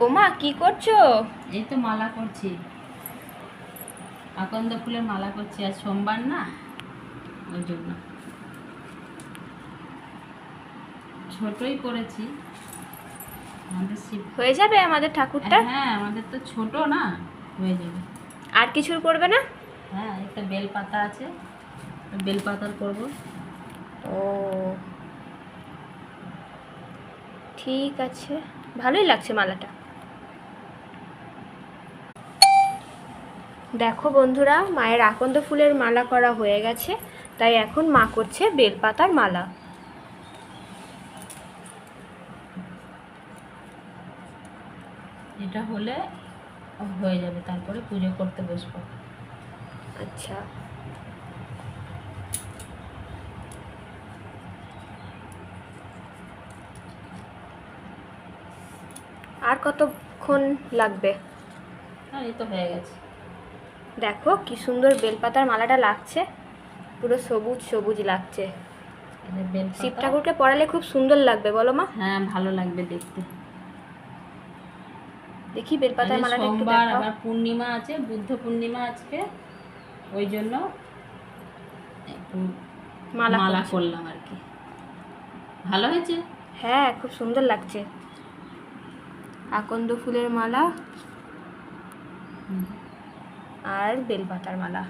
ওমা কি করছো? এই তো মালা করছি, আকন্দ ফুলের মালা করছি। আজ সোমবার না, ওই জন্য ছোটই করেছি। আমাদের শিব হয়ে যাবে আমাদের ঠাকুরটা? হ্যাঁ, আমাদের তো ছোট না, হয়ে যাবে। আর কিছুর করবে না? হ্যাঁ, একটা বেলপাতা আছে, বেলপাতার করব। ও ঠিক আছে, ভালোই লাগছে মালাটা। দেখো বন্ধুরা, মায়ের আকন্দ ফুলের মালা করা হয়ে গেছে, তাই এখন মা করছে বেলপাতার মালা। এটা হলে হয়ে যাবে, তারপরে পুজো করতে বসবো। আচ্ছা, আর কতক্ষণ লাগবে? হ্যাঁ, এই তো হয়ে গেছে। দেখো কি সুন্দর বেলপাতার মালাটা লাগছে, পুরো সবুজ সবুজ লাগছে। শিব ঠাকুরকে পরালে খুব সুন্দর লাগবে, বলো মা? হ্যাঁ, ভালো লাগবে দেখতে। দেখি বেলপাতার মালাটা একটু সোমবার দেখাও। আবার পূর্ণিমা আছে, বুদ্ধ পূর্ণিমা আজকে, ওই জন্য একটু মালা করলাম আর কি। ভালো হয়েছে? হ্যাঁ, খুব সুন্দর লাগছে। আকন্দ ফুলের মালা আর বেলপাতার মালা।